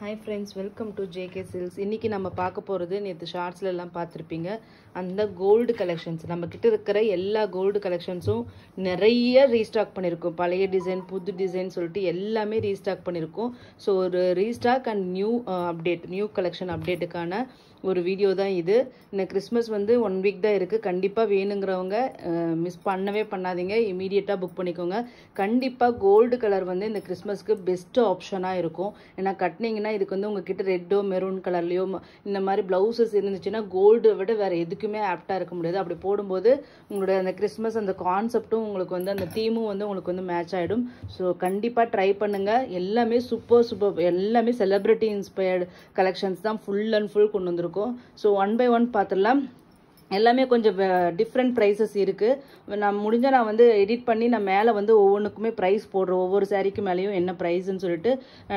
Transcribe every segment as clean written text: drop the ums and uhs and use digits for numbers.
Hi friends, welcome to JK Silks. இன்னைக்கு நம்ம பார்க்க போறது நேத்து ஷார்ட்ஸ்ல எல்லாம் பார்த்திருப்பீங்க. அந்த கோல்ட் கலெக்ஷன்ஸ் நம்ம கிட்ட இருக்கிற எல்லா கோல்ட் கலெக்ஷன்ஸும் நிறைய ரீஸ்டாக் பண்ணிருக்கோம். பழைய டிசைன், புது டிசைன் சொல்லிட்டு எல்லாமே ரீஸ்டாக் பண்ணிருக்கோம். சோ ஒரு restock and new update, new collection அப்டேட்டுக்கான ஒரு வீடியோ தான் இது. இந்த கிறிஸ்மஸ் வந்து 1 வீக் தான் இருக்கு. கண்டிப்பா வேணுங்கிறவங்க மிஸ் பண்ணவே பண்ணாதீங்க. இமீடியட்டா புக் பண்ணிக்கோங்க. கண்டிப்பா கோல்டு கலர் வந்து இந்த கிறிஸ்மஸ்க்கு பெஸ்ட் ஆப்ஷனா இருக்கும். ஏன்னா கட்டினீங்கன்னா இதுக்கு வந்து உங்ககிட்ட ரெட்டோ மெரூன் கலர்லயோ இந்த மாதிரி பிளவுசஸ் இருந்துச்சுன்னா கோல்டு விட வேற எதுக்குமே ஆப்டா இருக்க முடியாது. அப்படி போடும்போது உங்களோட அந்த கிறிஸ்மஸ் அந்த கான்செப்டும் உங்களுக்கு வந்து அந்த தீமும் வந்து உங்களுக்கு வந்து மேட்ச் ஆயிடும். ஸோ கண்டிப்பா ட்ரை பண்ணுங்க. எல்லாமே சூப்பர் எல்லாமே செலிபிரிட்டி இன்ஸ்பயர்டு கலெக்ஷன்ஸ் தான் ஃபுல் அண்ட் ஃபுல் கொண்டு வந்திருக்கோம். ஸோ 1 by 1 பார்த்துடலாம். எல்லாமே கொஞ்சம் டிஃப்ரெண்ட் ப்ரைஸஸ் இருக்குது. நான் முடிஞ்சால் நான் வந்து எடிட் பண்ணி நான் மேலே வந்து ஒவ்வொன்றுக்குமே ப்ரைஸ் போடுறேன். ஒவ்வொரு சாரிக்கு மேலேயும் என்ன ப்ரைஸ்ன்னு சொல்லிட்டு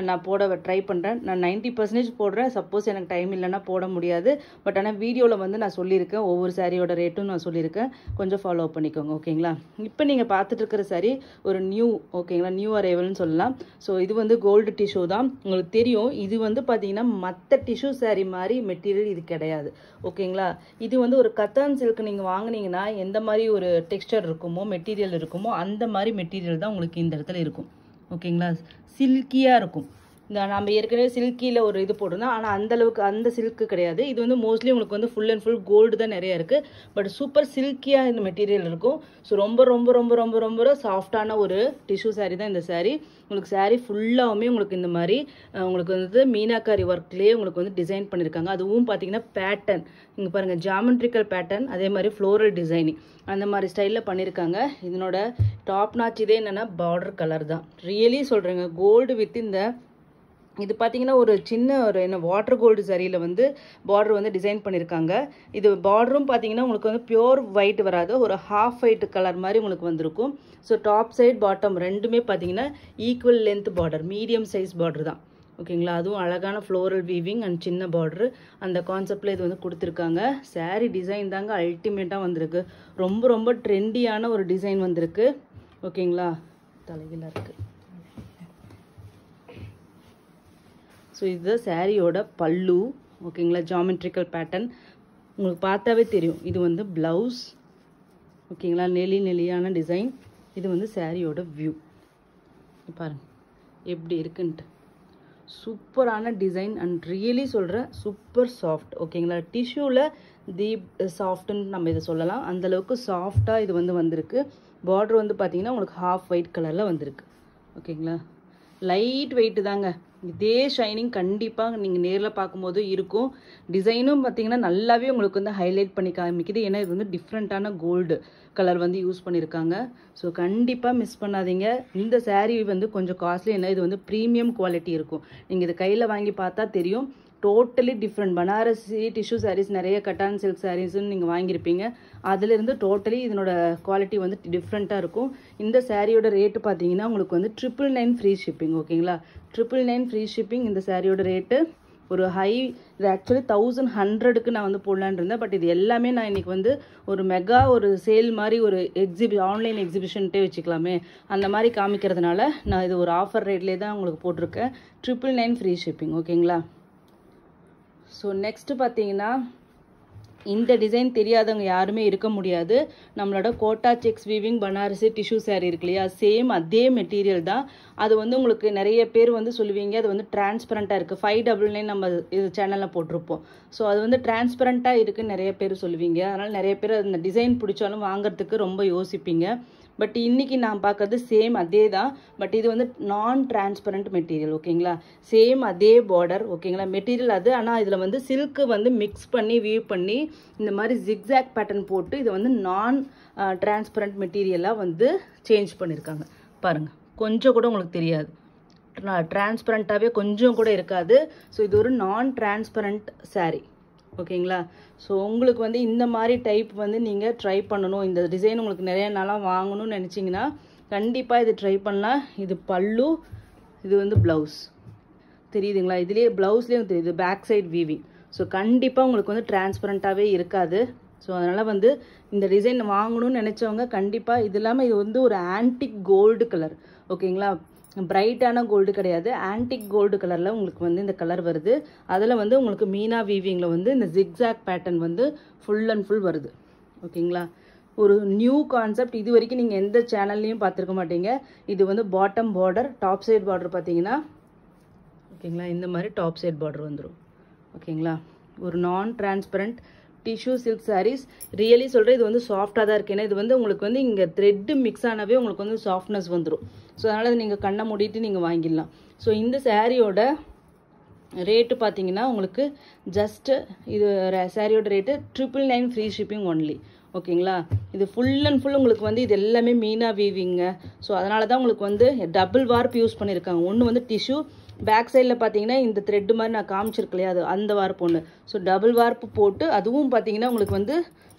நான் போட ட்ரை பண்ணுறேன். நான் 90% போடுறேன். சப்போஸ் எனக்கு டைம் இல்லைன்னா போட முடியாது. பட் ஆனால் வீடியோவில் வந்து நான் சொல்லியிருக்கேன். ஒவ்வொரு சாரியோட ரேட்டும் நான் சொல்லியிருக்கேன். கொஞ்சம் ஃபாலோ பண்ணிக்கோங்க. ஓகேங்களா? இப்போ நீங்கள் பார்த்துட்டு இருக்கிற சாரி ஒரு நியூ, ஓகேங்களா, நியூ அரைவல்னு சொல்லலாம். ஸோ இது வந்து கோல்டு டிஷ்யூ தான். உங்களுக்கு தெரியும் இது வந்து பார்த்தீங்கன்னா மற்ற டிஷ்யூ சாரி மாதிரி மெட்டீரியல் இது கிடையாது. ஓகேங்களா? இது வந்து ஒரு கத்தான் சில்க் நீங்கள் வாங்கினீங்கன்னா எந்த மாதிரி ஒரு டெக்ஸ்டர் இருக்குமோ மெட்டீரியல் இருக்குமோ அந்த மாதிரி மெட்டீரியல் தான் உங்களுக்கு இந்த இடத்துல இருக்கும். ஓகேங்களா? சில்கியாக இருக்கும். இந்த நம்ம ஏற்கனவே சில்கியில் ஒரு இது போட்டிருந்தோம். ஆனால் அந்த அளவுக்கு அந்த சில்க்கு கிடையாது. இது வந்து மோஸ்ட்லி உங்களுக்கு வந்து ஃபுல் அண்ட் ஃபுல் கோல்டு தான் நிறைய இருக்குது. பட் சூப்பர் சில்கியாக இந்த மெட்டீரியல் இருக்கும். ஸோ ரொம்ப ரொம்ப ரொம்ப ரொம்ப ரொம்ப சாஃப்டான ஒரு டிஷ்யூ சாரீ தான் இந்த சாரீ. உங்களுக்கு சாரீ ஃபுல்லாகவுமே உங்களுக்கு இந்த மாதிரி உங்களுக்கு வந்து மீனாக்காரி ஒர்க்லேயே உங்களுக்கு வந்து டிசைன் பண்ணியிருக்காங்க. அதுவும் பார்த்தீங்கன்னா பேட்டர்ன் இங்கே பாருங்கள், ஜாமெட்ரிக்கல் பேட்டர்ன், அதே மாதிரி ஃப்ளோரல் டிசைனிங் அந்த மாதிரி ஸ்டைலில் பண்ணியிருக்காங்க. இதனோட டாப் நாச் இதே என்னென்னா பார்டர் கலர் தான். ரியலி சொல்கிறேங்க, கோல்டு வித் இந்த இது பார்த்தீங்கன்னா ஒரு சின்ன ஒரு என்ன வாட்டர் கோல்டு சரியில் வந்து பார்டர் வந்து டிசைன் பண்ணியிருக்காங்க. இது பார்டரும் பார்த்தீங்கன்னா உங்களுக்கு வந்து பியோர் ஒயிட் வராது, ஒரு ஹாஃப் ஒயிட் கலர் மாதிரி உங்களுக்கு வந்திருக்கும். ஸோ டாப் சைட் பாட்டம் ரெண்டுமே பார்த்தீங்கன்னா equal length border, medium size border தான். ஓகேங்களா? அதுவும் அழகான ஃப்ளோரல் வீவிங் அண்ட் சின்ன பார்டரு அந்த கான்செப்டில் இது வந்து கொடுத்துருக்காங்க. சாரீ டிசைன் தாங்க அல்டிமேட்டாக வந்திருக்கு. ரொம்ப ரொம்ப ட்ரெண்டியான ஒரு டிசைன் வந்திருக்கு. ஓகேங்களா? தலைகளாக இருக்குது. ஸோ இதுதான் சாரியோட பல்லு. ஓகேங்களா? ஜாமெட்ரிக்கல் பேட்டர்ன் உங்களுக்கு பார்த்தாவே தெரியும். இது வந்து ப்ளவுஸ். ஓகேங்களா? நெளியான டிசைன். இது வந்து சாரியோட வியூ பாருங்க எப்படி இருக்குன்ட்டு. சூப்பரான டிசைன் அண்ட் ரியலி சொல்கிறேன் சூப்பர் சாஃப்ட். ஓகேங்களா? டிஷ்யூவில் தி சாஃப்ட்னு நம்ம இதை சொல்லலாம். அந்தளவுக்கு சாஃப்டாக இது வந்து வந்திருக்கு. பார்டர் வந்து பார்த்தீங்கன்னா உங்களுக்கு ஹாஃப் ஒயிட் கலரில் வந்திருக்கு. ஓகேங்களா? லைட் வெயிட்டு தாங்க. இதே ஷைனிங் கண்டிப்பாக நீங்கள் நேரில் பார்க்கும்போது இருக்கும். டிசைனும் பார்த்தீங்கன்னா நல்லாவே உங்களுக்கு வந்து ஹைலைட் பண்ணி காமிக்குது. ஏன்னா இது வந்து டிஃப்ரெண்ட்டான கோல்டு கலர் வந்து யூஸ் பண்ணியிருக்காங்க. ஸோ கண்டிப்பாக மிஸ் பண்ணாதீங்க. இந்த சாரீ வந்து கொஞ்சம் காஸ்ட்லி. ஏன்னா இது வந்து ப்ரீமியம் குவாலிட்டி இருக்கும். நீங்கள் இது கையில் வாங்கி பார்த்தா தெரியும். Totally different. Banarasi tissue saris நிறைய கட்டான் சில்க் சாரீஸ்ன்னு நீங்கள் வாங்கியிருப்பீங்க. அதிலிருந்து டோட்டலி இதனோட குவாலிட்டி வந்து டிஃப்ரெண்ட்டாக இருக்கும். இந்த சாரியோட ரேட்டு பார்த்தீங்கன்னா உங்களுக்கு வந்து 999 ஃப்ரீ ஷிப்பிங். ஓகேங்களா? 999 ஃப்ரீ ஷிப்பிங். இந்த சாரியோட ரேட்டு ஒரு ஹை. இது ஆக்சுவலி 1100க்கு நான் வந்து போடலான்னு இருந்தேன். பட் இது எல்லாமே நான் இன்னைக்கு வந்து ஒரு மெகா ஒரு சேல் மாதிரி ஒரு ஆன்லைன் எக்ஸிபிஷன்ட்டே வச்சுக்கலாமே அந்த மாதிரி காமிக்கிறதுனால நான் இது ஒரு ஆஃபர் ரேட்லேயே தான் உங்களுக்கு போட்டிருக்கேன். 999 ஃப்ரீ ஷிப்பிங். ஓகேங்களா? ஸோ நெக்ஸ்ட்டு பார்த்தீங்கன்னா இந்த டிசைன் தெரியாதவங்க யாருமே இருக்க முடியாது. நம்மளோட Kota checks weaving Banarasi tissue sari இருக்கு இல்லையா, சேம் அதே மெட்டீரியல் தான். அது வந்து உங்களுக்கு நிறைய பேர் வந்து சொல்லுவீங்க அது வந்து டிரான்ஸ்பரண்ட்டாக இருக்குது. 599 நம்ம இது சேனலில் போட்டிருப்போம். ஸோ அது வந்து டிரான்ஸ்பரண்ட்டாக இருக்குன்னு நிறைய பேர் சொல்லுவீங்க. அதனால் நிறைய பேர் அந்த டிசைன் பிடிச்சாலும் வாங்குறதுக்கு ரொம்ப யோசிப்பீங்க. பட் இன்னைக்கு நான் பார்க்கறது சேம் அதே தான். பட் இது வந்து நான் டிரான்ஸ்பரண்ட் மெட்டீரியல். ஓகேங்களா? சேம் அதே பார்டர். ஓகேங்களா? மெட்டீரியல் அது. ஆனால் இதில் வந்து சில்க்கு வந்து மிக்ஸ் பண்ணி வீவ் பண்ணி இந்த மாதிரி ஜிக்ஸாக் பேட்டர்ன் போட்டு இதை வந்து நான் டிரான்ஸ்பரண்ட் மெட்டீரியலாக வந்து சேஞ்ச் பண்ணியிருக்காங்க. பாருங்கள், கொஞ்சம் கூட உங்களுக்கு தெரியாது. டிரான்ஸ்பரண்ட்டாகவே கொஞ்சம் கூட இருக்காது. ஸோ இது ஒரு நான் டிரான்ஸ்பரண்ட் சாரீ. ஓகேங்களா? ஸோ உங்களுக்கு வந்து இந்த மாதிரி டைப் வந்து நீங்கள் ட்ரை பண்ணணும். இந்த டிசைன் உங்களுக்கு நிறைய நாளாக வாங்கணும்னு நினச்சிங்கன்னா கண்டிப்பாக இது ட்ரை பண்ணலாம். இது பல்லு, இது வந்து ப்ளவுஸ். தெரியுதுங்களா? இதுலேயே ப்ளவுஸ்லேயும் தெரியுது பேக் சைட் வீவிங். ஸோ கண்டிப்பாக உங்களுக்கு வந்து டிரான்ஸ்பரண்ட்டாகவே இருக்காது. ஸோ அதனால் வந்து இந்த டிசைன் வாங்கணும்னு நினச்சவங்க கண்டிப்பாக இது இல்லாமல் இது வந்து ஒரு ஆன்டிக் கோல்டு கலர். ஓகேங்களா? பிரைட்டான கோல்டு கிடையாது, ஆன்டிக் கோல்டு கலரில் உங்களுக்கு வந்து இந்த கலர் வருது. அதில் வந்து உங்களுக்கு மீனா வீவிங்கில் வந்து இந்த ஜிக்ஸாக் பேட்டர்ன் வந்து ஃபுல் அண்ட் ஃபுல் வருது. ஓகேங்களா, ஒரு நியூ கான்செப்ட். இது வரைக்கும் நீங்கள் எந்த சேனல்லையும் பார்த்துருக்க மாட்டீங்க. இது வந்து bottom border, top side border பார்த்தீங்கன்னா ஓகேங்களா இந்த மாதிரி டாப் சைட் பார்டர் வந்துடும். ஓகேங்களா, ஒரு நான் transparent tissue silk saris. Really சொல்கிறேன், இது வந்து சாஃப்டாக தான் இருக்குது. ஏன்னா இது வந்து உங்களுக்கு வந்து இங்கே த்ரெட்டு மிக்ஸ் ஆனவே உங்களுக்கு வந்து சாஃப்ட்னஸ் வந்துடும். ஸோ அதனால் நீங்கள் கண்ணை மூடிட்டு நீங்கள் வாங்கிடலாம். ஸோ இந்த சாரியோட ரேட்டு பார்த்தீங்கன்னா உங்களுக்கு ஜஸ்ட்டு இது சாரியோட ரேட்டு 999 ஃப்ரீ ஷிப்பிங் ஒன்லி. ஓகேங்களா, இது ஃபுல் அண்ட் ஃபுல் உங்களுக்கு வந்து இது எல்லாமே மீனா வீவிங்க. ஸோ அதனால தான் உங்களுக்கு வந்து டபுள் வார்ப் யூஸ் பண்ணியிருக்காங்க. ஒன்று வந்து டிஷ்யூ, பேக் சைடில் பார்த்தீங்கன்னா இந்த த்ரெட்டு மாதிரி நான் காமிச்சிருக்கலையா, அது அந்த வார்ப் ஒன்று. ஸோ டபுள் வார்ப்பு போட்டு அதுவும் பார்த்தீங்கன்னா உங்களுக்கு வந்து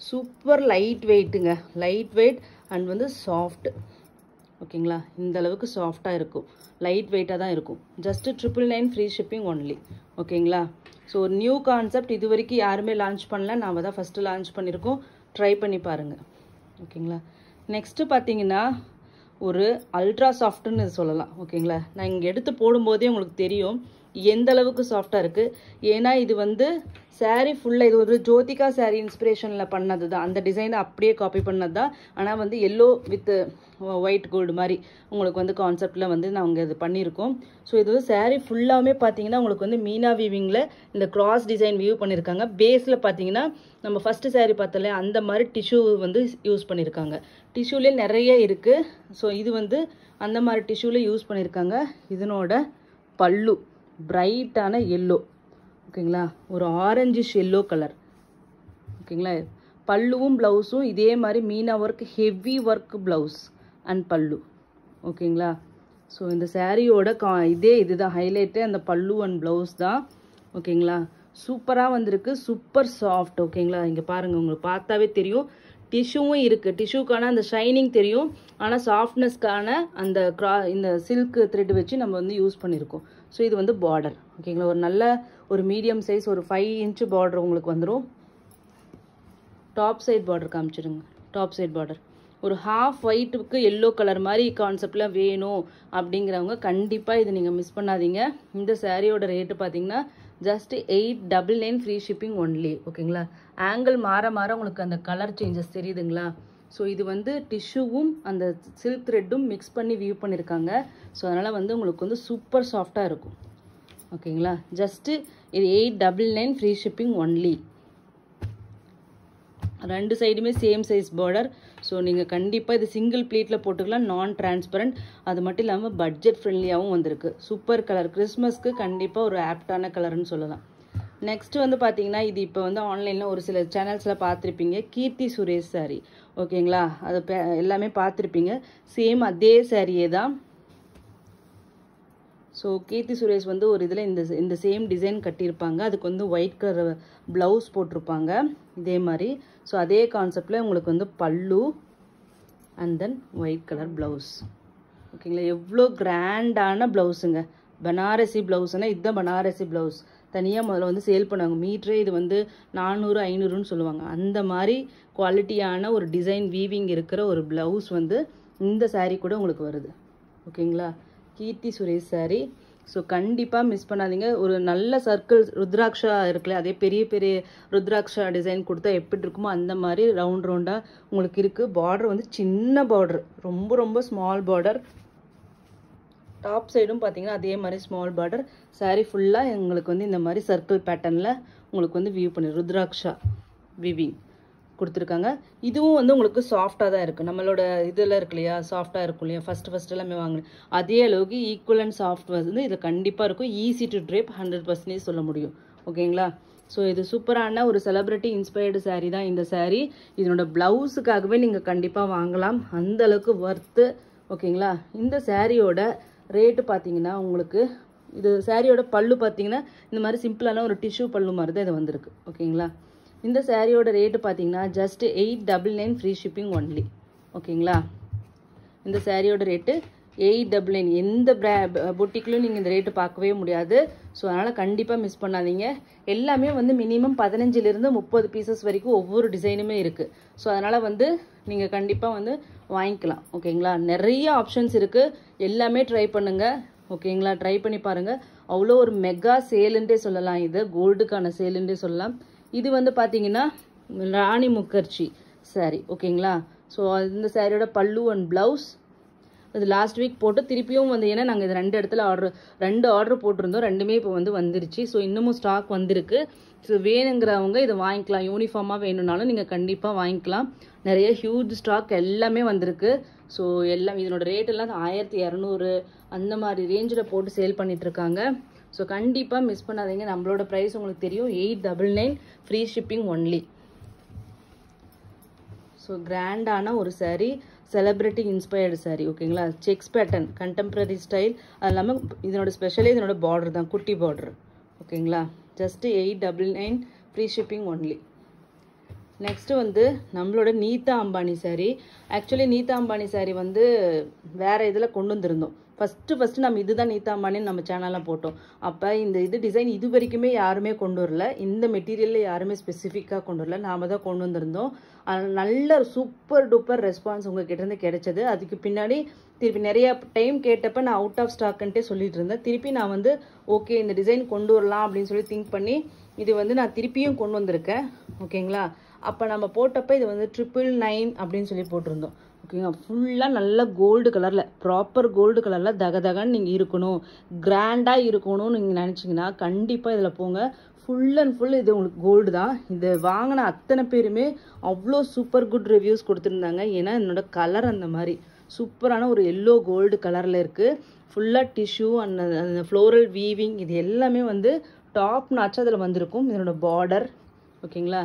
சூப்பர் லைட் வெயிட்டுங்க, லைட் வெயிட் அண்ட் வந்து சாஃப்ட். ஓகேங்களா, இந்த அளவுக்கு சாஃப்டாக இருக்கும், லைட் வெயிட்டாக தான் இருக்கும். Just 999 free shipping only. ஓகேங்களா, ஸோ ஒரு நியூ கான்செப்ட். இது வரைக்கும் யாருமே லான்ச் பண்ணல, நாம் தான் ஃபஸ்ட்டு லான்ச் பண்ணியிருக்கோம். ட்ரை பண்ணி பாருங்கள். ஓகேங்களா, நெக்ஸ்ட்டு பார்த்தீங்கன்னா ஒரு அல்ட்ரா சாஃப்ட்டுன்னு சொல்லலாம். ஓகேங்களா, நான் இங்கே எடுத்து போடும்போதே உங்களுக்கு தெரியும் எந்த அளவுக்கு சாஃப்டாக இருக்குது. ஏன்னா இது வந்து சாரீ ஃபுல்லாக இது ஒரு ஜோதிகா சாரீ இன்ஸ்பிரேஷனில் பண்ணது தான், அந்த டிசைனை அப்படியே காப்பி பண்ணது தான். ஆனால் வந்து எல்லோ வித் ஒயிட் கோல்டு மாதிரி உங்களுக்கு வந்து கான்செப்டில் வந்து நாங்கள் இது பண்ணியிருக்கோம். ஸோ இது வந்து சாரீ ஃபுல்லாகவே பார்த்தீங்கன்னா உங்களுக்கு வந்து மீனா வீவிங்கில் இந்த கிராஸ் டிசைன் வியூ பண்ணியிருக்காங்க. பேஸில் பார்த்தீங்கன்னா நம்ம ஃபஸ்ட்டு சாரீ பார்த்தல அந்த மாதிரி டிஷ்யூ வந்து யூஸ் பண்ணியிருக்காங்க. டிஷ்யூலே நிறைய இருக்குது. ஸோ இது வந்து அந்த மாதிரி டிஷ்யூவில் யூஸ் பண்ணியிருக்காங்க. இதனோட பல்லு பிரைட்டான எல்லோ. ஓகேங்களா, ஒரு ஆரஞ்சிஷ் எல்லோ கலர். ஓகேங்களா, பல்லுவும் ப்ளவுஸும் இதே மாதிரி Meena work, heavy work blouse and பல்லு. ஓகேங்களா, ஸோ இந்த சாரியோட இதுதான் ஹைலைட்டு, அந்த பல்லு அண்ட் ப்ளவுஸ் தான். ஓகேங்களா, சூப்பராக வந்திருக்கு, சூப்பர் சாஃப்ட். ஓகேங்களா, இங்கே பாருங்கள், உங்களுக்கு பார்த்தாவே தெரியும் டிஷ்யூவும் இருக்குது. டிஷ்யூக்கான அந்த ஷைனிங் தெரியும், ஆனால் சாஃப்ட்னஸ்க்கான அந்த இந்த சில்க் த்ரெட் வச்சு நம்ம வந்து யூஸ் பண்ணியிருக்கோம். ஸோ இது வந்து பார்டர். ஓகேங்களா, ஒரு நல்ல ஒரு மீடியம் சைஸ் ஒரு 5 இன்ச்சு பார்டர் உங்களுக்கு வந்துடும். டாப் சைட் பார்டர் காமிச்சிடுங்க. டாப் சைட் பார்டர் ஒரு ஹாஃப் ஒயிட்டுக்கு எல்லோ கலர் மாதிரி கான்செப்டில் வேணும் அப்படிங்கிறவங்க கண்டிப்பாக இது நீங்கள் மிஸ் பண்ணாதீங்க. இந்த சாரியோட ரேட்டு பார்த்தீங்கன்னா ஜஸ்ட் 899 ஃப்ரீ ஷிப்பிங் ஒன்லி. ஓகேங்களா, ஆங்கிள் மாற மாற உங்களுக்கு அந்த கலர் சேஞ்சஸ் தெரியுதுங்களா. ஸோ இது வந்து டிஷ்யூவும் அந்த சில்க் த்ரெட்டும் மிக்ஸ் பண்ணி வியூ பண்ணியிருக்காங்க. ஸோ அதனால் வந்து உங்களுக்கு வந்து சூப்பர் சாஃப்டாக இருக்கும். ஓகேங்களா, ஜஸ்ட்டு இது 899 ஃப்ரீ ஷிப்பிங் ஒன்லி. ரெண்டு சைடுமே சேம் சைஸ் பார்டர். ஸோ நீங்கள் கண்டிப்பாக இது சிங்கிள் ப்ளீட்டில் போட்டுக்கலாம், நான் டிரான்ஸ்பரண்ட். அது மட்டும் இல்லாமல் பட்ஜெட் ஃப்ரெண்ட்லியாகவும் வந்திருக்கு. சூப்பர் கலர், கிறிஸ்மஸ்க்கு கண்டிப்பாக ஒரு ஆப்டான கலர்னு சொல்லலாம். நெக்ஸ்ட் வந்து பார்த்தீங்கன்னா இது இப்போ வந்து ஆன்லைனில் ஒரு சில சேனல்ஸில் பார்த்துருப்பீங்க, கீர்த்தி சுரேஷ் சாரீ. ஓகேங்களா, அது எல்லாமே பார்த்துருப்பீங்க. சேம் அதே சாரியே தான். ஸோ கீர்த்தி சுரேஷ் வந்து ஒரு இதில் இந்த சேம் டிசைன் கட்டியிருப்பாங்க. அதுக்கு வந்து ஒயிட் கலர் ப்ளவுஸ் போட்டிருப்பாங்க இதே மாதிரி. ஸோ அதே கான்செப்டில் உங்களுக்கு வந்து பல்லு and then white colour blouse. ஓகேங்களா, எவ்வளோ கிராண்டான ப்ளவுஸுங்க. பனாரசி ப்ளவுஸ்னா இதுதான் பனாரசி ப்ளவுஸ். தனியாக முதல்ல வந்து சேல் பண்ணுவாங்க. மீட்டரே இது வந்து 400 500ன்னு சொல்லுவாங்க. அந்த மாதிரி குவாலிட்டியான ஒரு டிசைன் வீவிங் இருக்கிற ஒரு ப்ளவுஸ் வந்து இந்த சாரீ கூட உங்களுக்கு வருது. ஓகேங்களா, கீர்த்தி சுரேஷ் சாரீ. ஸோ கண்டிப்பாக மிஸ் பண்ணாதீங்க. ஒரு நல்ல சர்க்கிள் ருத்ராட்சா இருக்குல்ல, அதே பெரிய பெரிய ருத்ராட்சா டிசைன் கொடுத்தா எப்படி இருக்குமோ அந்த மாதிரி ரவுண்ட் ரவுண்டாக உங்களுக்கு இருக்குது. பார்டர் வந்து சின்ன பார்டர், ரொம்ப ரொம்ப ஸ்மால் பார்டர். டாப் சைடும் பார்த்தீங்கன்னா அதே மாதிரி ஸ்மால் பார்டர். சாரீ ஃபுல்லாக எங்களுக்கு வந்து இந்த மாதிரி சர்க்கிள் பேட்டர்னில் உங்களுக்கு வந்து வியூ பண்ணி ருத்ராட்சா விவிங் கொடுத்துருக்காங்க. இதுவும் வந்து உங்களுக்கு சாஃப்டாக தான் இருக்குது. நம்மளோட இதில் இருக்கு இல்லையா, சாஃப்டாக இருக்கும் இல்லையா, ஃபஸ்ட்டு எல்லாமே வாங்கினேன் அதே அளவுக்கு ஈக்குவல் அண்ட் சாஃப்ட் வந்து இதில் கண்டிப்பாக இருக்கும். ஈஸி டு ட்ரேப் 100% சொல்ல முடியும். ஓகேங்களா, ஸோ இது சூப்பரான ஒரு செலிப்ரிட்டி இன்ஸ்பயர்டு சாரீ தான் இந்த சாரீ. இதனோட ப்ளவுஸுக்காகவே நீங்கள் கண்டிப்பாக வாங்கலாம், அந்த அளவுக்கு ஒர்த்து. ஓகேங்களா, இந்த சாரியோட ரேட்டு பார்த்தீங்கன்னா உங்களுக்கு இது சாரியோட பல்லு பார்த்தீங்கன்னா இந்த மாதிரி சிம்பிளான ஒரு டிஷ்யூ பல்லு மாதிரி தான் இது வந்திருக்கு. ஓகேங்களா, இந்த சாரியோட ரேட்டு பார்த்தீங்கன்னா ஜஸ்ட் 899 ஃப்ரீ ஷிப்பிங் ஒன்லி. ஓகேங்களா, இந்த சாரியோட ரேட்டு 899 எந்த பொட்டிக்லையும் நீங்கள் இந்த ரேட்டு பார்க்கவே முடியாது. ஸோ அதனால் கண்டிப்பாக மிஸ் பண்ணாதீங்க. எல்லாமே வந்து மினிமம் 15லிருந்து 30 பீசஸ் வரைக்கும் ஒவ்வொரு டிசைனுமே இருக்குது. ஸோ அதனால் வந்து நீங்கள் கண்டிப்பாக வந்து வாங்கிக்கலாம். ஓகேங்களா, நிறைய ஆப்ஷன்ஸ் இருக்குது. எல்லாமே ட்ரை பண்ணுங்கள். ஓகேங்களா, ட்ரை பண்ணி பாருங்கள். அவ்வளோ ஒரு மெகா சேலுன்றே சொல்லலாம். இது கோல்டுக்கான சேலுன்றே சொல்லலாம். இது வந்து பார்த்தீங்கன்னா ராணி முகர்ஜி சாரி. ஓகேங்களா, ஸோ இந்த சாரியோட பல்லு அண்ட் ப்ளவுஸ் அது லாஸ்ட் வீக் போட்டு திருப்பியும் வந்து, ஏன்னா நாங்கள் இது 2 இடத்துல ரெண்டு ஆர்டர் போட்டிருந்தோம். ரெண்டுமே இப்போ வந்து வந்துருச்சு. ஸோ இன்னமும் ஸ்டாக் வந்திருக்கு. ஸோ வேணுங்கிறவங்க இதை வாங்கிக்கலாம். யூனிஃபார்மாக வேணும்னாலும் நீங்கள் கண்டிப்பாக வாங்கிக்கலாம். நிறைய ஹியூஜ் ஸ்டாக் எல்லாமே வந்திருக்கு. ஸோ எல்லாம் இதனோட ரேட் எல்லாம் 1200 அந்த மாதிரி ரேஞ்சில் போட்டு சேல் பண்ணிட்டு இருக்காங்க. ஸோ கண்டிப்பாக மிஸ் பண்ணாதீங்க. நம்மளோட ப்ரைஸ் உங்களுக்கு தெரியும், 899 ஃப்ரீ ஷிப்பிங் ஒன்லி. ஸோ கிராண்டான ஒரு சாரீ, செலிப்ரிட்டி இன்ஸ்பயர்டு சாரீ. ஓகேங்களா, செக்ஸ் பேட்டர்ன், கண்டெம்பரரி ஸ்டைல். அது இல்லாமல் இதனோட ஸ்பெஷலே இதனோட பார்டர் தான், குட்டி பார்டர். ஓகேங்களா, just 899 free shipping only. Next வந்து நம்மளோட நீதா அம்பானி சாரீ. ஆக்சுவலி நீதா அம்பானி சாரீ வந்து வேறு இதில் கொண்டு வந்திருந்தோம். ஃபஸ்ட்டு நம்ம இதுதான் நீதா அம்பானின்னு நம்ம சேனலில் போட்டோம். அப்போ இந்த டிசைன் இது வரைக்குமே யாருமே கொண்டு வரல. இந்த மெட்டீரியலில் யாருமே ஸ்பெசிஃபிக்காக கொண்டு வரல. நாம் தான் கொண்டு வந்திருந்தோம். நல்ல சூப்பர் டூப்பர் ரெஸ்பான்ஸ் உங்ககிட்டேருந்து கிடைச்சது. அதுக்கு பின்னாடி திருப்பி நிறைய டைம் கேட்டப்போ நான் அவுட் ஆஃப் ஸ்டாக்குன்ட்டே சொல்லிட்டு இருந்தேன். திருப்பி நான் வந்து ஓகே இந்த டிசைன் கொண்டு வரலாம் அப்படின்னு சொல்லி திங்க் பண்ணி இது வந்து நான் திருப்பியும் கொண்டு வந்திருக்கேன். ஓகேங்களா, அப்போ நம்ம போட்டப்போ இது வந்து 999 அப்படின்னு சொல்லி போட்டிருந்தோம். ஓகேங்களா, ஃபுல்லாக நல்ல கோல்டு கலரில், ப்ராப்பர் கோல்டு கலரில் தகதகன்னு நீங்கள் இருக்கணும், கிராண்டாக இருக்கணும்னு நீங்கள் நினச்சிங்கன்னா கண்டிப்பாக இதில் போங்க. ஃபுல் அண்ட் ஃபுல் இது உங்களுக்கு கோல்டு தான். இதை வாங்கின அத்தனை பேருமே அவ்வளோ சூப்பர் குட் ரிவ்யூஸ் கொடுத்துருந்தாங்க. ஏன்னா என்னோட கலர் அந்த மாதிரி சூப்பரான ஒரு எல்லோ கோல்டு கலரில் இருக்குது. ஃபுல்லாக டிஷ்யூ அந்த ஃப்ளோரல் வீவிங் இது எல்லாமே வந்து டாப் நாச்சு அதில் வந்திருக்கும். இதனோட பார்டர் ஓகேங்களா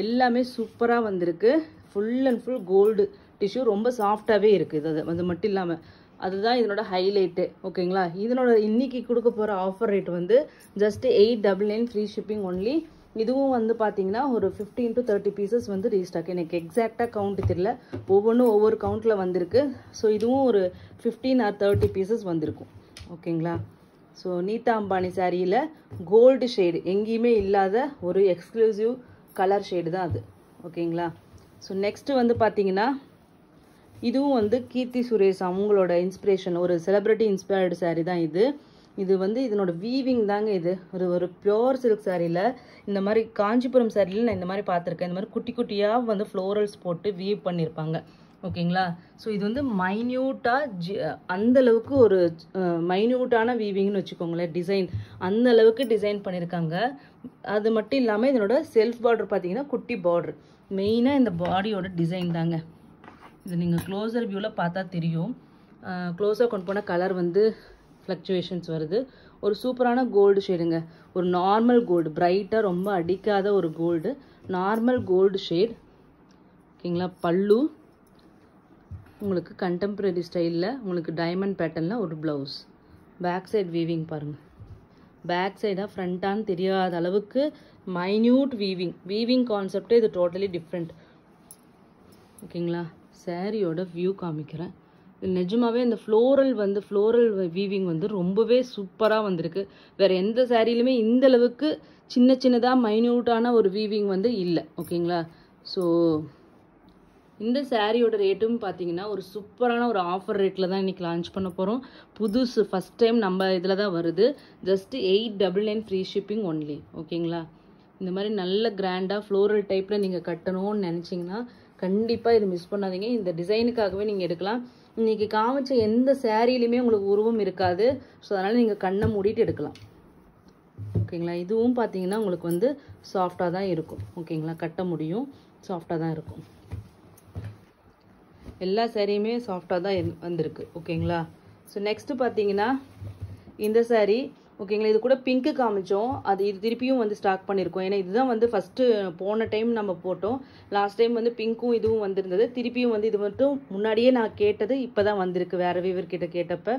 எல்லாமே சூப்பராக வந்திருக்கு. Full and full gold tissue, ரொம்ப சாஃப்டாகவே இருக்குது. அது மட்டும் இல்லாமல் அதுதான் இதனோட ஹைலைட்டு. ஓகேங்களா, இதனோட இன்னைக்கு கொடுக்க போகிற ஆஃபர் ரேட் வந்து ஜஸ்ட் 899 ஃப்ரீ ஷிப்பிங் ஒன்லி. இதுவும் வந்து பார்த்தீங்கன்னா ஒரு 15 to 30 பீசஸ் வந்து ரீஸ்டாக். எனக்கு எக்ஸாக்டாக கவுண்ட் தெரியல, ஒவ்வொன்றும் ஒவ்வொரு கவுண்ட்டில் வந்திருக்கு. ஸோ இதுவும் ஒரு 15 or 30 பீசஸ் வந்திருக்கும். ஓகேங்களா, ஸோ நீதா அம்பானி சாரியில் கோல்டு ஷேடு எங்கேயுமே இல்லாத ஒரு எக்ஸ்க்ளூசிவ் கலர் ஷேடு தான் அது. ஓகேங்களா, ஸோ நெக்ஸ்ட்டு வந்து பார்த்தீங்கன்னா இதுவும் வந்து கீர்த்தி சுரேஷ் அவங்களோட இன்ஸ்பிரேஷன், ஒரு செலிப்ரிட்டி இன்ஸ்பயர்டு சாரீ தான் இது. இது வந்து இதனோட வீவிங் தாங்க. இது ஒரு பியோர் சில்க் சாரியில் இந்த மாதிரி காஞ்சிபுரம் சாரியில் நான் இந்த மாதிரி பார்த்துருக்கேன். இந்த மாதிரி குட்டி குட்டியாக வந்து ஃப்ளோரல்ஸ் போட்டு வீவ் பண்ணியிருப்பாங்க. ஓகேங்களா, ஸோ இது வந்து மைன்யூட்டாக அந்தளவுக்கு ஒரு மைன்யூட்டான வீவிங்னு வச்சுக்கோங்களேன். டிசைன் அந்தளவுக்கு டிசைன் பண்ணியிருக்காங்க. அது மட்டும் இல்லாமல் இதனோட செல்ஃப் பார்டர் பார்த்தீங்கன்னா குட்டி பார்டர். மெயினாக இந்த பாடியோட டிசைன் தாங்க. இது நீங்கள் க்ளோஸர் வியூவில் பார்த்தா தெரியும். க்ளோஸாக கொண்டு போன கலர் வந்து ஃப்ளக்சுவேஷன்ஸ் வருது. ஒரு சூப்பரான கோல்டு ஷேடுங்க. ஒரு நார்மல் கோல்டு, பிரைட்டாக ரொம்ப அடிக்காத ஒரு கோல்டு, நார்மல் கோல்டு ஷேட். ஓகேங்களா, பல்லு உங்களுக்கு கண்டெம்பரரி ஸ்டைலில் உங்களுக்கு டைமண்ட் பேட்டர்னில் ஒரு ப்ளவுஸ். பேக் சைட் வீவிங் பாருங்கள். பேக் சைடாக ஃப்ரண்ட்டான்னு தெரியாத அளவுக்கு மைன்யூட் வீவிங் கான்செப்டே இது டோட்டலி டிஃப்ரெண்ட். ஓகேங்களா, சாரியோட வியூ காமிக்கிறேன். நிஜமாவே இந்த ஃப்ளோரல் வீவிங் வந்து ரொம்பவே சூப்பராக வந்திருக்கு. வேறு எந்த சாரியிலுமே இந்த அளவுக்கு சின்ன சின்னதாக மைன்யூட்டான ஒரு வீவிங் வந்து இல்லை. ஓகேங்களா, ஸோ இந்த சாரியோட ரேட்டும் பார்த்தீங்கன்னா ஒரு சூப்பரான ஒரு ஆஃபர் ரேட்டில் தான் இன்றைக்கி லான்ச் பண்ண போகிறோம். புதுசு ஃபஸ்ட் டைம் நம்ம இதில் தான் வருது. Just 899 free shipping only. ஓகேங்களா, இந்த மாதிரி நல்ல கிராண்டாக ஃப்ளோரல் டைப்பில் நீங்கள் கட்டணும்னு நினச்சிங்கன்னா கண்டிப்பாக இது மிஸ் பண்ணாதீங்க. இந்த டிசைனுக்காகவே நீங்கள் எடுக்கலாம். இன்றைக்கி காமிச்ச எந்த சாரியிலையுமே உங்களுக்கு உருவம் இருக்காது. ஸோ அதனால் நீங்கள் கண்ணை மூடிட்டு எடுக்கலாம். ஓகேங்களா, இதுவும் பார்த்தீங்கன்னா உங்களுக்கு வந்து சாஃப்டாக தான் இருக்கும். ஓகேங்களா, கட்ட முடியும், சாஃப்டாக தான் இருக்கும். எல்லா சாரியுமே சாஃப்டாக தான் வந்திருக்கு. ஓகேங்களா, ஸோ நெக்ஸ்ட்டு பார்த்தீங்கன்னா இந்த சாரீ. ஓகேங்களா, இது கூட பிங்க்கு காமிச்சோம். இது திருப்பியும் வந்து ஸ்டாக் பண்ணியிருக்கோம். ஏன்னா இதுதான் வந்து ஃபஸ்ட்டு போன டைம் நம்ம போட்டோம். லாஸ்ட் டைம் வந்து பிங்க்கும் இதுவும் வந்திருந்தது. திருப்பியும் வந்து இது மட்டும் முன்னாடியே நான் கேட்டது இப்போ தான் வந்திருக்கு வேறு வீவர்கிட்ட கேட்டப்போ.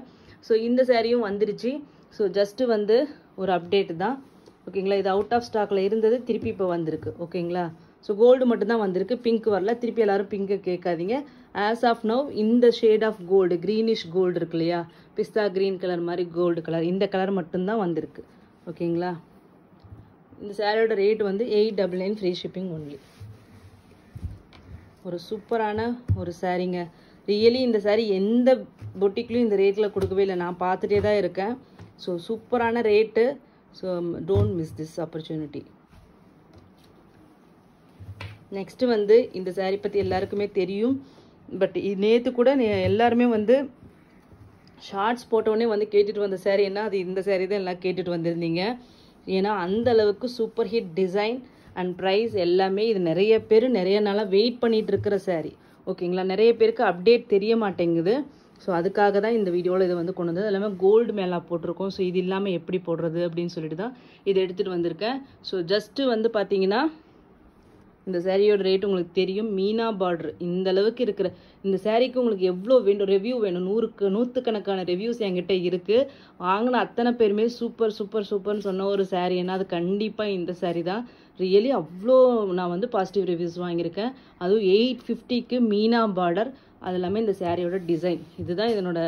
ஸோ இந்த சாரியும் வந்துருச்சு. ஸோ ஜஸ்ட்டு வந்து ஒரு அப்டேட்டு தான். ஓகேங்களா, இது அவுட் ஆஃப் ஸ்டாக்கில் இருந்தது, திருப்பி இப்போ வந்திருக்கு. ஓகேங்களா, ஸோ கோல்டு மட்டும்தான் வந்திருக்கு, பிங்க் வரல. திருப்பி எல்லோரும் பிங்க்கு கேட்காதீங்க. ஆஸ் ஆஃப் நவ் இந்த shade of gold greenish gold இருக்கு இல்லையா, பிஸ்தா க்ரீன் கலர் மாதிரி கோல்டு கலர், இந்த கலர் மட்டும்தான் வந்திருக்கு. ஓகேங்களா. இந்த சாரியோட ரேட் வந்து 899 ஃப்ரீ ஷிப்பிங் ஒன்லி. ஒரு சூப்பரான ஒரு சாரீங்க. ரியலி இந்த சாரீ எந்த பொட்டிக்லையும் இந்த ரேட்டில் கொடுக்கவே இல்லை, நான் பார்த்துட்டே தான் இருக்கேன். ஸோ சூப்பரான rate. So don't miss this opportunity. Next வந்து இந்த சாரீ பற்றி எல்லாருக்குமே தெரியும். பட் நேற்று கூட எல்லாருமே வந்து ஷார்ட்ஸ் போட்டோடனே வந்து கேட்டுட்டு வந்த சாரீ என்ன, அது இந்த சாரீ தான் எல்லாம் கேட்டுட்டு வந்திருந்தீங்க. ஏன்னா அந்த அளவுக்கு super hit design and price எல்லாமே. இது நிறைய பேர் நிறைய நாளாக வெயிட் பண்ணிட்டு இருக்கிற சாரீ. ஓகேங்களா. நிறைய பேருக்கு அப்டேட் தெரிய மாட்டேங்குது. ஸோ அதுக்காக தான் இந்த வீடியோவில் இது வந்து கொண்டு வந்தது. எல்லாமே கோல்டு மேலே போட்டிருக்கோம். ஸோ இது இல்லாமல் எப்படி போடுறது அப்படின்னு சொல்லிட்டு தான் இதை எடுத்துகிட்டு வந்திருக்கேன். ஸோ ஜஸ்ட்டு வந்து பார்த்தீங்கன்னா இந்த சாரியோட ரேட் உங்களுக்கு தெரியும். மீனா பார்டர் இந்த அளவுக்கு இருக்கிற இந்த சாரீக்கு உங்களுக்கு எவ்வளோ வேண்டும், ரிவ்யூ வேணும், நூற்றுக்கணக்கான ரிவ்யூஸ் என்கிட்ட இருக்குது. வாங்கின அத்தனை பேருமே சூப்பர் சூப்பர் சூப்பர்னு சொன்ன ஒரு சாரீ ஏன்னா அது கண்டிப்பாக இந்த சாரீ தான். ரியலி அவ்வளோ நான் வந்து பாசிட்டிவ் ரிவ்யூஸ் வாங்கியிருக்கேன். அதுவும் 850க்கு மீனா பார்டர், அது எல்லாமே இந்த சாரியோட டிசைன். இதுதான் இதனோட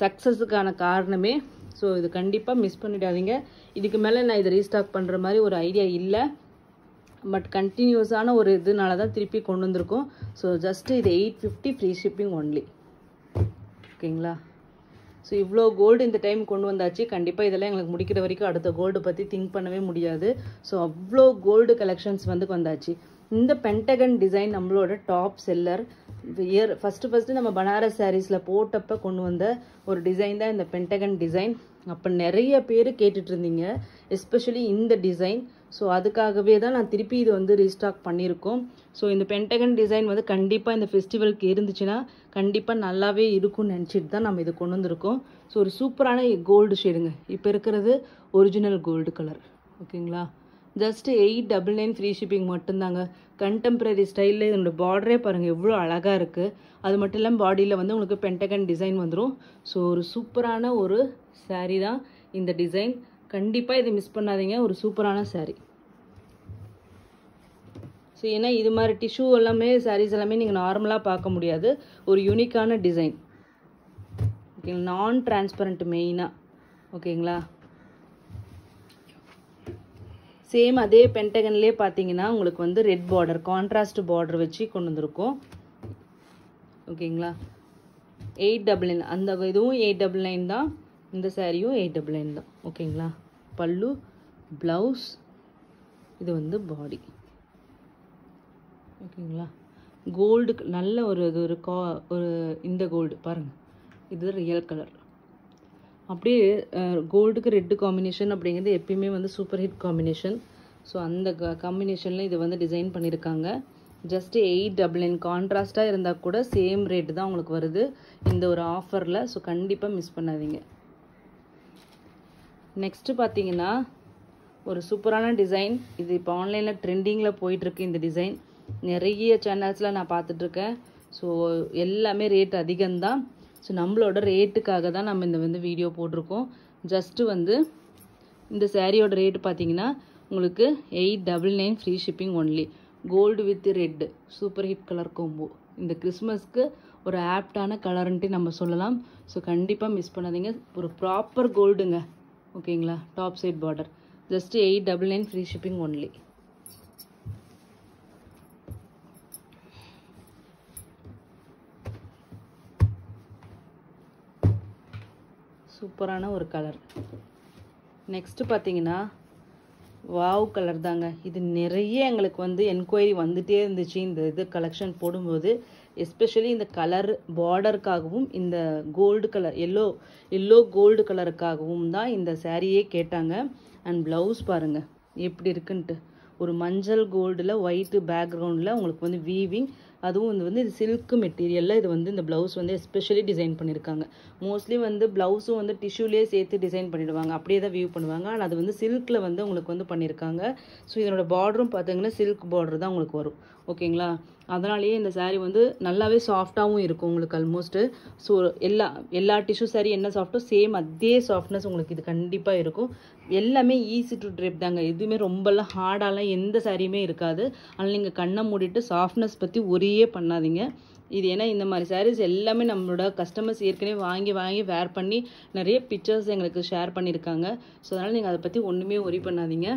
சக்ஸஸுக்கான காரணமே. ஸோ இது கண்டிப்பாக மிஸ் பண்ணிடாதீங்க. இதுக்கு மேலே நான் இதை ரீஸ்டாக் பண்ணுற மாதிரி ஒரு ஐடியா இல்லை. பட் கண்டினியூஸான ஒரு இதனால தான் திருப்பி கொண்டு வந்திருக்கோம். ஸோ ஜஸ்ட்டு இது 850 ஃப்ரீ ஷிப்பிங் ஒன்லி. ஓகேங்களா. ஸோ இவ்வளோ கோல்டு இந்த டைம் கொண்டு வந்தாச்சு. கண்டிப்பாக இதெல்லாம் எங்களுக்கு முடிக்கிற வரைக்கும் அடுத்த கோல்டு பற்றி திங்க் பண்ணவே முடியாது. ஸோ அவ்வளோ கோல்டு கலெக்ஷன்ஸ் வந்து வந்தாச்சு. இந்த பென்டகன் டிசைன் நம்மளோட டாப் செல்லர். ஃபஸ்ட்டு நம்ம பனாரஸ் சாரீஸில் போட்டப்போ கொண்டு வந்த ஒரு டிசைன் தான் இந்த பென்டகன் டிசைன். அப்போ நிறைய பேர் கேட்டுட்டு இருந்தீங்க, எஸ்பெஷலி இந்த டிசைன். ஸோ அதுக்காகவே தான் நான் திருப்பி இது வந்து ரீஸ்டாக் பண்ணியிருக்கோம். ஸோ இந்த பென்டகன் டிசைன் வந்து கண்டிப்பாக இந்த ஃபெஸ்டிவலுக்கு இருந்துச்சுன்னா கண்டிப்பாக நல்லாவே இருக்கும்னு நினச்சிட்டு தான் நம்ம இதை கொண்டு வந்திருக்கோம். ஸோ ஒரு சூப்பரான கோல்டு ஷேடுங்க. இப்போ இருக்கிறது ஒரிஜினல் கோல்டு கலர். ஓகேங்களா. ஜஸ்ட்டு 899 ஃப்ரீ ஷிப்பிங் மட்டும்தாங்க. கண்டெம்பரரி ஸ்டைலில் இதோட பார்டரே பாருங்கள் எவ்வளோ அழகாக இருக்குது. அது மட்டும் இல்லாமல் பாடியில் வந்து உங்களுக்கு பென்டகன் டிசைன் வந்துடும். ஸோ ஒரு சூப்பரான ஒரு சாரீ தான் இந்த டிசைன். கண்டிப்பாக இதை மிஸ் பண்ணாதீங்க. ஒரு சூப்பரான சாரீ. ஸோ ஏன்னா இது மாதிரி டிஷ்யூ எல்லாமே சாரீஸ் எல்லாமே நீங்கள் நார்மலாக பார்க்க முடியாது. ஒரு யூனிக்கான டிசைன். ஓகேங்களா. நான் டிரான்ஸ்பரண்ட் மெயினாக. ஓகேங்களா. சேம் அதே பென்டகன்லேயே பார்த்தீங்கன்னா உங்களுக்கு வந்து ரெட் பார்டர் கான்ட்ராஸ்ட் பார்டர் வச்சு கொண்டு வந்திருக்கோம். ஓகேங்களா. 899 அந்த இதுவும் 899 தான். இந்த சாரியும் 899 தான். ஓகேங்களா. பல்லு, ப்ளவுஸ், இது வந்து பாடி. ஓகேங்களா. கோல்டு நல்ல ஒரு இது ஒரு இந்த கோல்டு பாருங்கள், இது ரியல் கலர். அப்படியே கோல்டுக்கு ரெட்டு காம்பினேஷன் அப்படிங்கிறது எப்பயுமே வந்து சூப்பர் ஹிட் காம்பினேஷன். ஸோ அந்த காம்பினேஷனில் இது வந்து டிசைன் பண்ணியிருக்காங்க. ஜஸ்ட்டு 899 கான்ட்ராஸ்ட்டாக இருந்தால் கூட சேம் ரேட்டு தான் உங்களுக்கு வருது இந்த ஒரு ஆஃபரில். ஸோ கண்டிப்பாக மிஸ் பண்ணாதீங்க. நெக்ஸ்ட்டு பார்த்தீங்கன்னா ஒரு சூப்பரான டிசைன். இது இப்போ ஆன்லைனில் ட்ரெண்டிங்கில் போயிட்டுருக்கு இந்த டிசைன். நிறைய சேனல்ஸில் நான் பார்த்துட்ருக்கேன். ஸோ எல்லாமே ரேட் அதிகம்தான். ஸோ நம்மளோட ரேட்டுக்காக தான் நம்ம இந்த வந்து வீடியோ போட்டிருக்கோம். ஜஸ்ட்டு வந்து இந்த சாரியோட ரேட்டு பார்த்தீங்கன்னா உங்களுக்கு 899 free shipping only. Gold with red super hit colour combo. இந்த கிறிஸ்மஸ்க்கு ஒரு ஆப்டான கலர்ன்ட்டு நம்ம சொல்லலாம். ஸோ கண்டிப்பாக மிஸ் பண்ணாதீங்க. ஒரு ப்ராப்பர் கோல்டுங்க. ஓகேங்களா. Top side border. Just 899 free shipping only. சூப்பரான ஒரு கலர். நெக்ஸ்ட்டு பார்த்தீங்கன்னா வாவ் கலர் தாங்க. இது நிறைய எங்களுக்கு வந்து என்கொயரி வந்துகிட்டே இருந்துச்சு இந்த இது கலெக்ஷன் போடும்போது. எஸ்பெஷலி இந்த கலர் பார்டருக்காகவும் இந்த கோல்டு கலர் எல்லோ கோல்டு கலருக்காகவும் தான் இந்த சாரியே கேட்டாங்க. அண்ட் ப்ளவுஸ் பாருங்கள் எப்படி இருக்குன்ட்டு. ஒரு மஞ்சள் கோல்டில் ஒயிட்டு பேக்ரவுண்டில் உங்களுக்கு வந்து வீவிங். அதுவும் வந்து இது சில்க் மெட்டீரியலில் இது வந்து இந்த ப்ளவுஸ் வந்து எஸ்பெஷலி டிசைன் பண்ணியிருக்காங்க. மோஸ்ட்லி வந்து ப்ளவுஸும் வந்து டிஷ்யூலேயே சேர்த்து டிசைன் பண்ணிவிடுவாங்க, அப்படியே தான் வியூ பண்ணுவாங்க. ஆனால் அது வந்து சில்கில் வந்து உங்களுக்கு வந்து பண்ணியிருக்காங்க. ஸோ இதனோட பார்டரும் பார்த்தீங்கன்னா சில்க் பார்டர் தான் உங்களுக்கு வரும். ஓகேங்களா. அதனாலேயே இந்த சாரீ வந்து நல்லாவே சாஃப்டாகவும் இருக்கும் உங்களுக்கு ஆல்மோஸ்ட்டு. ஸோ எல்லா டிஷ்யூ சாரீ என்ன சாஃப்ட்டோ சேம் அதே சாஃப்ட்னஸ் உங்களுக்கு இது கண்டிப்பாக இருக்கும். எல்லாமே ஈஸி டு ட்ரிப் தாங்க. எதுவுமே ரொம்பலாம் ஹார்டாலாம் எந்த சாரியுமே இருக்காது. அதனால் நீங்கள் கண்ணை மூடிட்டு சாஃப்ட்னஸ் பற்றி ஒரே பண்ணாதீங்க. இது ஏன்னா இந்த மாதிரி சாரீஸ் எல்லாமே நம்மளோட கஸ்டமர்ஸ் ஏற்கனவே வாங்கி வேர் பண்ணி நிறைய பிக்சர்ஸ் எங்களுக்கு ஷேர் பண்ணியிருக்காங்க. ஸோ அதனால் நீங்கள் அதை பற்றி ஒன்றுமே ஒரி பண்ணாதீங்க.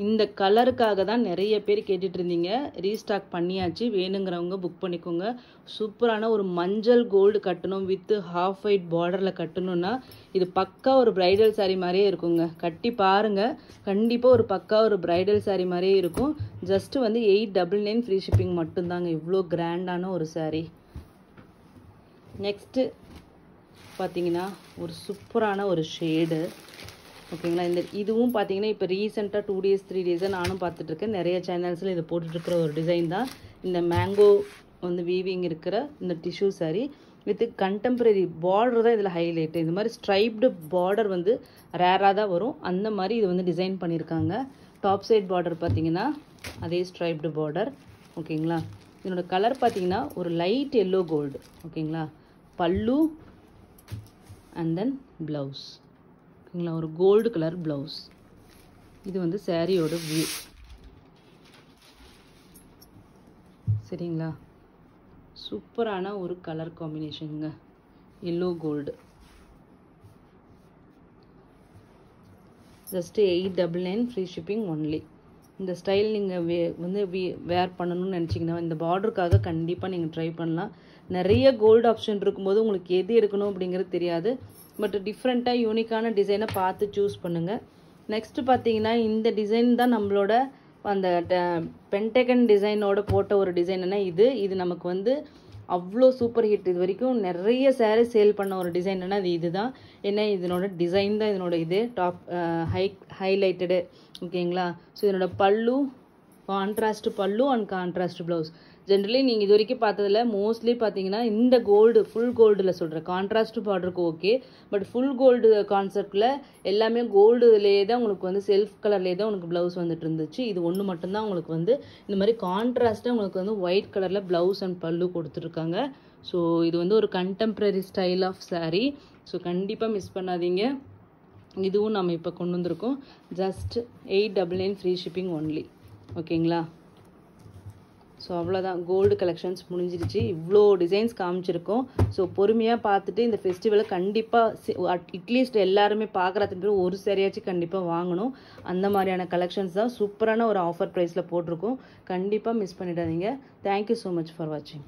இந்த கலருக்காக தான் நிறைய பேர் கேட்டுட்டு இருந்தீங்க. ரீஸ்டாக் பண்ணியாச்சு, வேணுங்கிறவங்க புக் பண்ணிக்கோங்க. சூப்பரான ஒரு மஞ்சள் கோல்டு கட்டணும் வித் ஹாஃப் ஒயிட் பார்டரில் கட்டணும்னா இது பக்கா ஒரு பிரைடல் சாரீ மாதிரியே இருக்குங்க. கட்டி பாருங்கள், கண்டிப்பாக ஒரு பக்கா ஒரு பிரைடல் சாரீ மாதிரியே இருக்கும். ஜஸ்ட்டு வந்து 899 ஃப்ரீ ஷிப்பிங் மட்டும்தாங்க. இவ்வளோ கிராண்டான ஒரு சாரீ. நெக்ஸ்ட்டு பார்த்தீங்கன்னா ஒரு சூப்பரான ஒரு ஷேடு. ஓகேங்களா, இதுவும் பார்த்தீங்கன்னா இப்போ ரீசெண்டாக 2 days 3 days நானும் பார்த்துட்ருக்கேன். நிறைய சேனல்ஸில் இதை போட்டுட்ருக்கிற ஒரு டிசைன் தான் இந்த மேங்கோ வந்து வீவிங் இருக்கிற இந்த tissue sari with contemporary border தான் இதில் ஹைலைட்டு. இந்த மாதிரி ஸ்ட்ரைப்டு பார்டர் வந்து ரேராக தான் வரும். அந்த மாதிரி இது வந்து டிசைன் பண்ணியிருக்காங்க. டாப் சைட் பார்டர் பார்த்தீங்கன்னா அதே ஸ்ட்ரைப்டு பார்டர். ஓகேங்களா, இதனோட கலர் பார்த்தீங்கன்னா ஒரு லைட் எல்லோ கோல்டு. ஓகேங்களா, பல்லு அண்ட் தென் ப்ளவுஸ். ஓகேங்களா, ஒரு கோல்டு கலர் ப்ளவுஸ். இது வந்து சாரியோட வியூ. சரிங்களா, சூப்பரான ஒரு கலர் காம்பினேஷனுங்க, yellow gold. Just 899 free shipping only. இந்த ஸ்டைல் நீங்கள் வேர் பண்ணணும்னு நினச்சிங்கன்னா இந்த பார்டருக்காக கண்டிப்பாக நீங்கள் ட்ரை பண்ணலாம். நிறைய கோல்டு ஆப்ஷன் இருக்கும்போது உங்களுக்கு எது எடுக்கணும் அப்படிங்கிறது தெரியாது. பட் டிஃப்ரெண்ட்டாக யூனிக்கான டிசைனை பார்த்து சூஸ் பண்ணுங்கள். நெக்ஸ்ட்டு பார்த்தீங்கன்னா இந்த டிசைன் தான் நம்மளோட அந்த பென்டகன் டிசைனோட போட்ட ஒரு டிசைன்னா இது நமக்கு வந்து அவ்வளோ சூப்பர் ஹிட். இது வரைக்கும் நிறைய சாரீ சேல் பண்ண ஒரு டிசைன்னா இதுதான். ஏன்னா இதனோட டிசைன் தான் இதனோட டாப் ஹைலைட்டடு. ஓகேங்களா, ஸோ இதனோட பல்லு கான்ட்ராஸ்ட் பல்லு அண்ட் கான்ட்ராஸ்ட் ப்ளவுஸ். ஜென்ரலி நீங்கள் இது வரைக்கும் பார்த்ததில் மோஸ்ட்லி பார்த்தீங்கன்னா இந்த கோல்டு ஃபுல் கோல்டில் சொல்கிறேன். கான்ட்ராஸ்ட் பார்டருக்கு ஓகே, பட் ஃபுல் கோல்டு கான்செப்டில் எல்லாமே கோல்டுலேயே தான் உங்களுக்கு வந்து செல்ஃப் கலர்லேயே தான் உங்களுக்கு ப்ளவுஸ் வந்துட்டு இருந்துச்சு. இது ஒன்று மட்டும்தான் உங்களுக்கு வந்து இந்த மாதிரி கான்ட்ராஸ்ட்டாக உங்களுக்கு வந்து ஒயிட் கலரில் ப்ளவுஸ் அண்ட் பல்லு கொடுத்துருக்காங்க. ஸோ இது வந்து ஒரு contemporary style of sari. So கண்டிப்பாக மிஸ் பண்ணாதீங்க. இதுவும் நம்ம இப்போ கொண்டு வந்திருக்கோம். Just 899 free shipping only. ஓகேங்களா, ஸோ அவ்வளோதான், கோல்டு கலெக்ஷன்ஸ் முடிஞ்சிருச்சு. இவ்வளோ டிசைன்ஸ் காமிச்சிருக்கோம். ஸோ பொறுமையாக பார்த்துட்டு இந்த ஃபெஸ்டிவலை கண்டிப்பாக அட்லீஸ்ட் எல்லாருமே பார்க்குறதுக்கு பேர் ஒரு சரியாச்சும் கண்டிப்பாக வாங்கணும். அந்த மாதிரியான கலெக்ஷன்ஸ் தான் சூப்பரான ஒரு ஆஃபர் ப்ரைஸில் போட்டிருக்கோம். கண்டிப்பாக மிஸ் பண்ணிடாதீங்க. தேங்க்யூ ஸோ மச் ஃபார் வாட்சிங்.